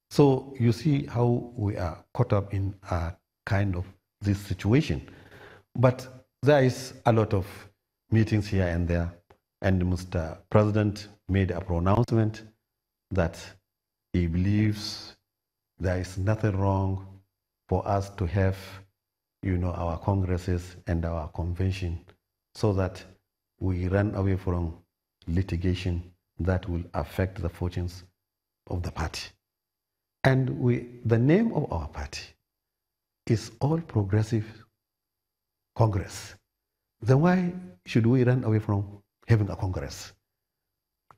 So you see how we are caught up in a kind of this situation. But there is a lot of meetings here and there, and Mr. President made a pronouncement that he believes there is nothing wrong for us to have, our congresses and our convention so that we run away from litigation that will affect the fortunes of the party. And the name of our party is All Progressive Congress. Then why should we run away from having a Congress?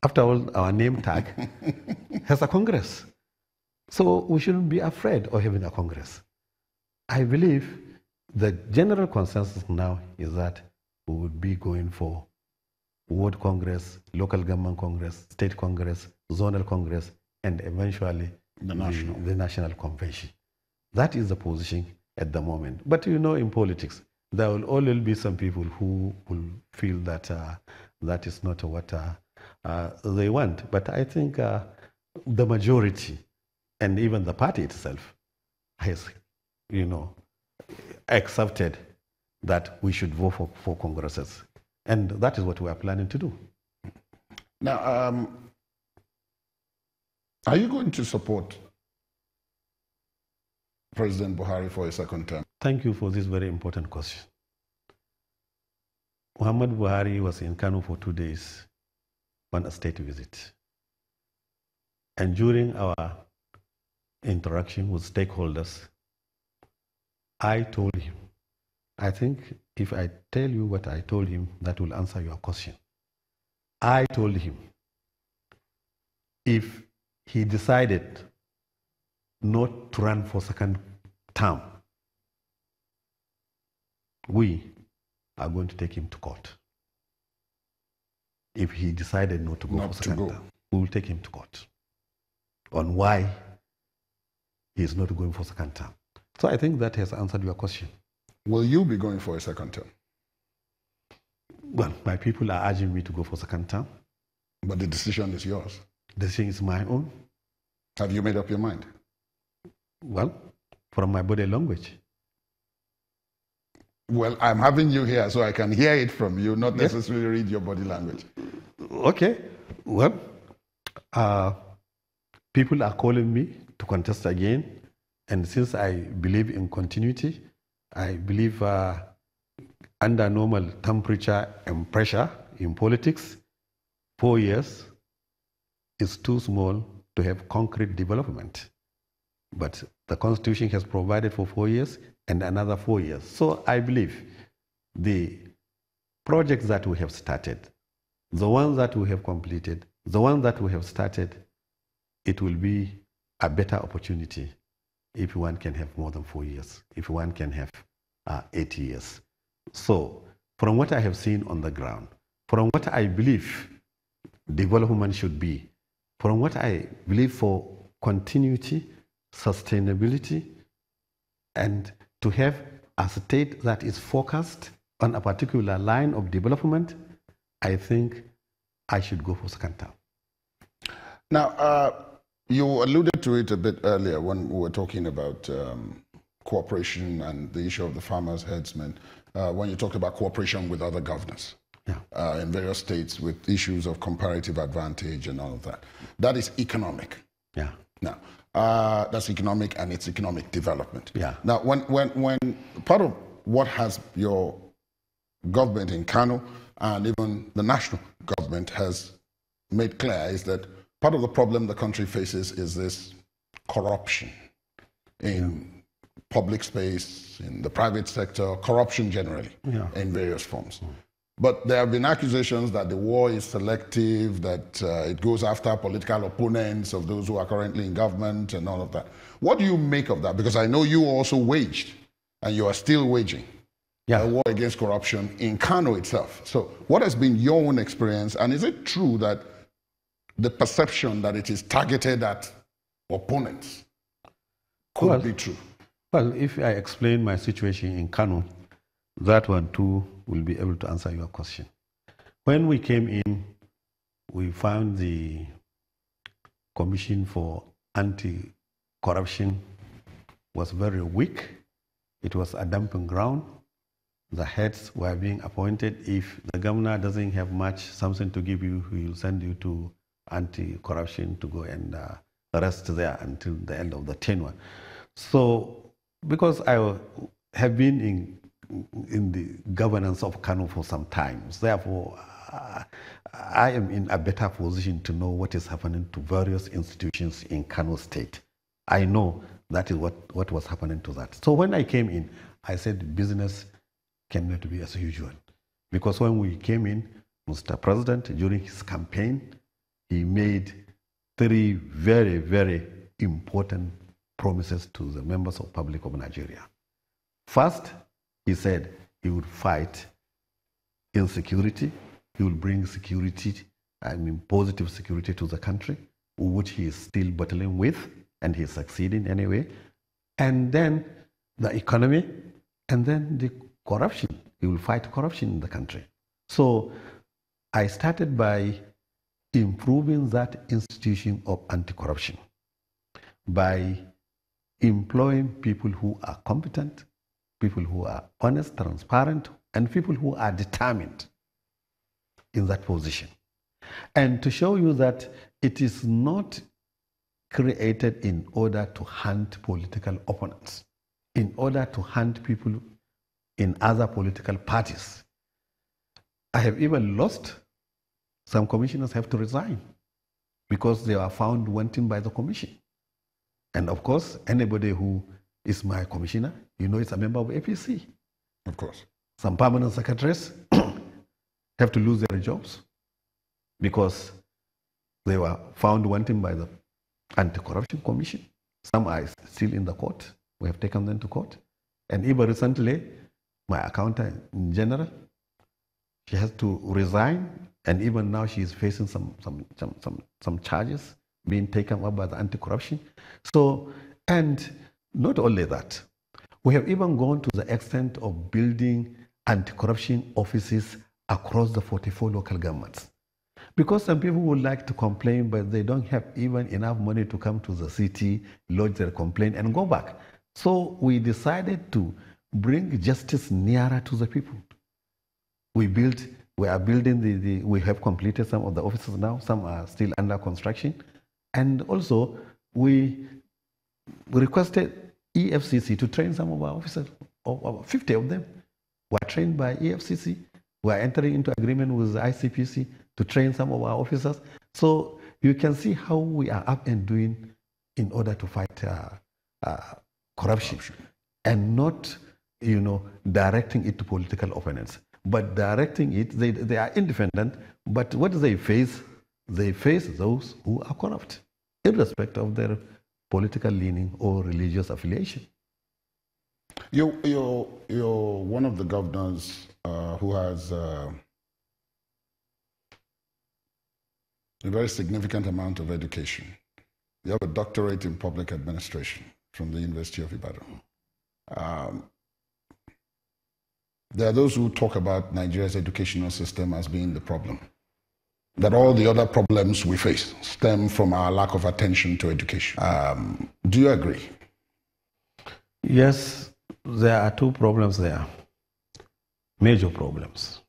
After all, our name tag has a Congress. So we shouldn't be afraid of having a Congress. I believe the general consensus now is that we would be going for World Congress, Local Government Congress, State Congress, Zonal Congress, and eventually the National Convention. That is the position at the moment. But in politics, there will always be some people who will feel that that is not what they want. But I think the majority and even the party itself has, accepted that we should vote for congresses. And that is what we are planning to do. Now, are you going to support President Buhari for a second term? Thank you for this very important question. Muhammad Buhari was in Kano for 2 days on a state visit. And during our interaction with stakeholders, I told him, I think if I tell you what I told him, that will answer your question. I told him, if he decided not to run for second term, we are going to take him to court. If he decided not to go for second term, we will take him to court on why he is not going for second term. So I think that has answered your question. Will you be going for a second term? Well, my people are urging me to go for second term. But the decision is yours. The decision is my own. Have you made up your mind? Well, from my body language. Well, I'm having you here so I can hear it from you, not necessarily read your body language. Okay. Well, people are calling me to contest again. And since I believe in continuity, I believe under normal temperature and pressure in politics, 4 years is too small to have concrete development. But the Constitution has provided for 4 years and another 4 years. So I believe the projects that we have started, the ones that we have completed, the ones that we have started, it will be a better opportunity if one can have more than 4 years, if one can have 8 years. So from what I have seen on the ground, from what I believe development should be, from what I believe for continuity, sustainability, and to have a state that is focused on a particular line of development, I think I should go for second term. Now, you alluded to it a bit earlier when we were talking about cooperation and the issue of the farmers' herdsmen, when you talked about cooperation with other governors in various states with issues of comparative advantage and all of that. That is economic. Yeah. Now, that's economic and it's economic development. Yeah. Now, when part of what has your government in Kano and even the national government has made clear is that part of the problem the country faces is this corruption in public space, in the private sector, corruption generally in various forms. But there have been accusations that the war is selective, that it goes after political opponents of those who are currently in government and all of that. What do you make of that? Because I know you also waged, and you are still waging, a war against corruption in Kano itself. So what has been your own experience, and is it true that the perception that it is targeted at opponents could be true? Well, if I explain my situation in Kano, that one too will be able to answer your question. When we came in, we found the Commission for corruption was very weak. It was a dumping ground. The heads were being appointed. If the governor doesn't have much, something to give you, he will send you to anti-corruption to go and rest there until the end of the tenure. So, because I have been in the governance of Kano for some time, therefore, I am in a better position to know what is happening to various institutions in Kano State. I know that is what was happening to that. So when I came in, I said business cannot be as usual. Because when we came in, Mr. President, during his campaign, he made 3 very, very important promises to the members of public of Nigeria. First, he said he would fight insecurity. He will bring security, positive security to the country, which he is still battling with, and he's succeeding anyway. And then the economy, and then the corruption. He will fight corruption in the country. So I started by improving that institution of anti-corruption by employing people who are competent, people who are honest, transparent, and people who are determined in that position. And to show you that it is not created in order to hunt political opponents, in order to hunt people in other political parties. I have even lost. Some commissioners have to resign because they are found wanting by the commission. And of course, anybody who is my commissioner, you know, is a member of APC. Of course. Some permanent secretaries have to lose their jobs because they were found wanting by the Anti-Corruption Commission. Some are still in the court. We have taken them to court. And even recently, my accountant in general, she has to resign, and even now she is facing some charges being taken up by the anti-corruption. So, and not only that, we have even gone to the extent of building anti-corruption offices across the 44 local governments. Because some people would like to complain, but they don't have even enough money to come to the city, lodge their complaint, and go back. So we decided to bring justice nearer to the people. We are building we have completed some of the offices now, some are still under construction. And also, we requested EFCC to train some of our officers, 50 of them were trained by EFCC. We are entering into agreement with the ICPC to train some of our officers. So you can see how we are up and doing in order to fight corruption. And not, directing it to political opponents, but directing it, they are independent, but what do they face? They face those who are corrupt, irrespective of their political leaning or religious affiliation. You're one of the governors who has a very significant amount of education. You have a doctorate in public administration from the University of Ibadan. There are those who talk about Nigeria's educational system as being the problem, that all the other problems we face stem from our lack of attention to education. Do you agree? Yes, there are 2 problems there, major problems.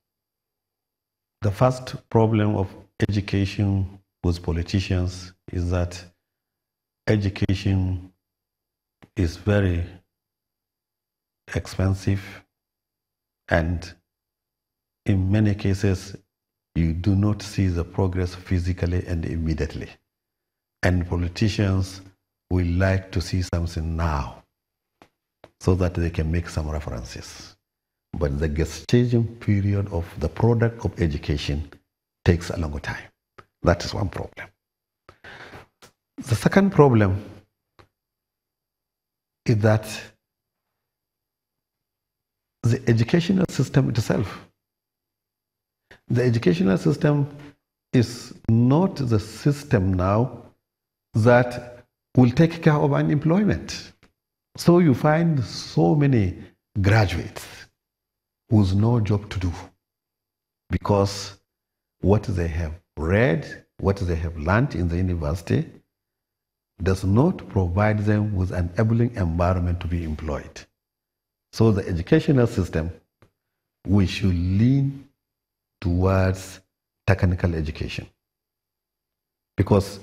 The first problem of education with politicians is that education is very expensive, and in many cases, you do not see the progress physically and immediately. And politicians will like to see something now so that they can make some references. But the gestation period of the product of education takes a longer time. That is one problem. The second problem is that the educational system itself. The educational system is not the system now that will take care of unemployment. So you find so many graduates with no job to do because what they have read, what they have learned in the university does not provide them with an enabling environment to be employed. So the educational system, we should lean towards technical education. Because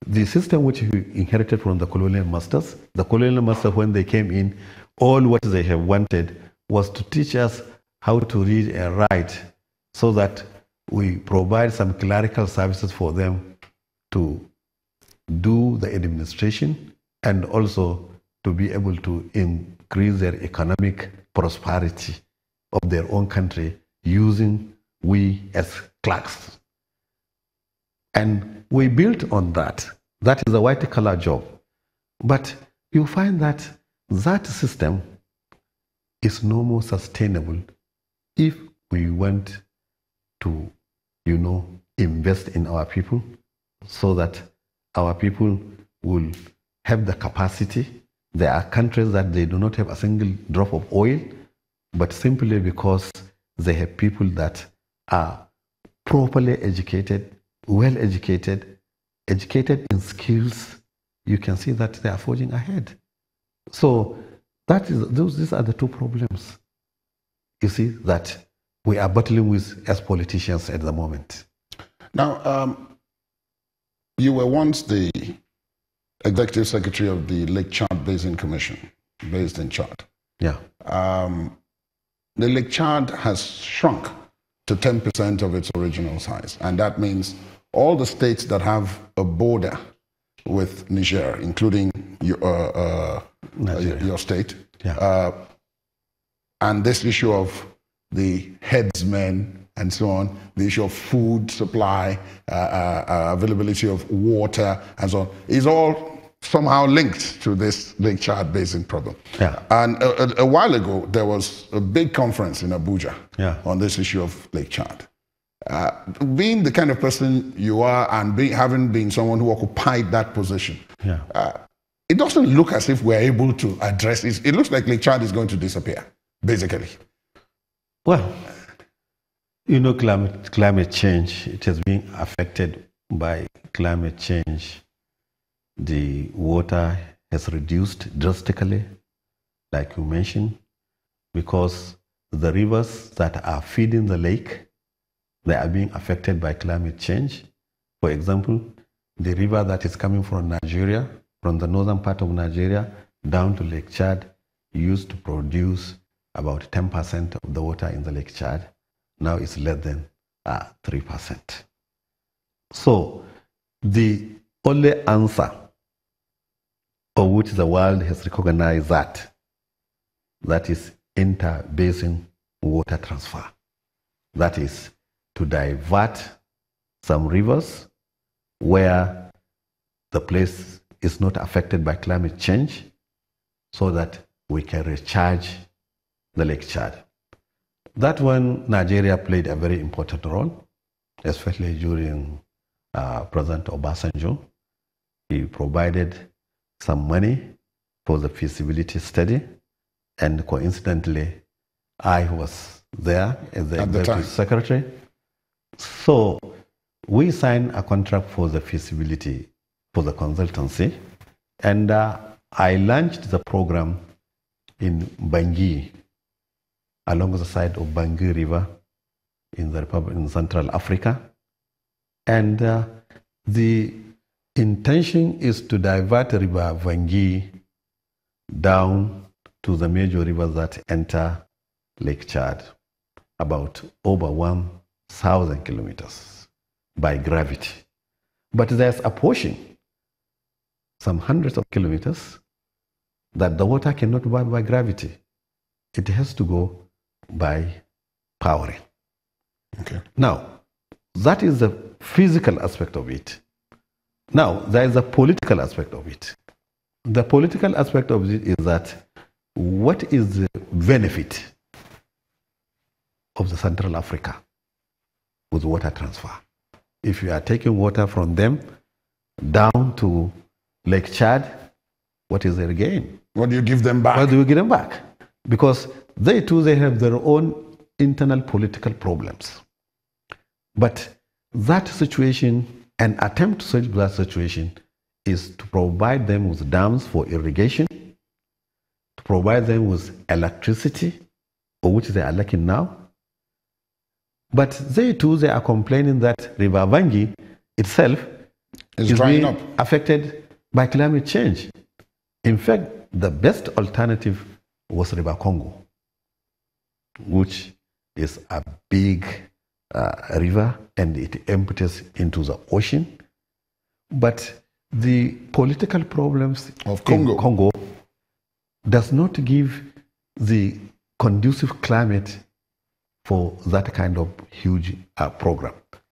the system which we inherited from the colonial masters, when they came in, all what they have wanted was to teach us how to read and write so that we provide some clerical services for them to do the administration and also to be able to increase their economic prosperity of their own country using we as clerks. And we built on that. That is a white-collar job. But you find that that system is no more sustainable if we want to, invest in our people so that our people will have the capacity. There are countries that they do not have a single drop of oil, but simply because they have people that are properly educated, well educated, educated in skills, you can see that they are forging ahead. So these are the two problems, you see, that we are battling with as politicians at the moment. Now, you were once the executive secretary of the Lake Chad Basin Commission, based in Chad. Yeah. The Lake Chad has shrunk to 10% of its original size, and that means all the states that have a border with Niger, including your state, yeah. And this issue of the headsmen and so on, the issue of food supply, availability of water and so on, is all somehow linked to this Lake Chad Basin problem. Yeah. And a while ago, there was a big conference in Abuja on this issue of Lake Chad. Being the kind of person you are and having been someone who occupied that position, it doesn't look as if we're able to address it. It looks like Lake Chad is going to disappear, basically. Well, climate change, it has been affected by climate change. The water has reduced drastically, like you mentioned, because the rivers that are feeding the lake, they are being affected by climate change. For example, the river that is coming from Nigeria, from the northern part of Nigeria, down to Lake Chad, used to produce about 10% of the water in the Lake Chad. Now it's less than 3%. So the only answer of which the world has recognized that is inter-basin water transfer. That is to divert some rivers where the place is not affected by climate change so that we can recharge the Lake Chad. That one, Nigeria played a very important role, especially during President Obasanjo. He provided some money for the feasibility study, and coincidentally, I was there as the executive secretary. So we signed a contract for the feasibility for the consultancy, and I launched the program in Bangui, along the side of Bangui River in the Republic in Central Africa. And the intention is to divert River Bangui down to the major rivers that enter Lake Chad, about over 1,000 kilometers by gravity. But there's a portion, some hundreds of kilometers, that the water cannot go by gravity. It has to go by powering. Okay. Now, that is the physical aspect of it. Now, there is a political aspect of it. The political aspect of it is that what is the benefit of the Central Africa with water transfer? If you are taking water from them down to Lake Chad, what is their gain? What do you give them back? What do you give them back? Because they too, they have their own internal political problems. But that situation, an attempt to solve that situation, is to provide them with dams for irrigation, to provide them with electricity, of which they are lacking now. But they too, they are complaining that River Vangi itself is being affected by climate change. In fact, the best alternative was River Congo, which is a big river and it empties into the ocean. But the political problems of Congo does not give the conducive climate for that kind of huge program.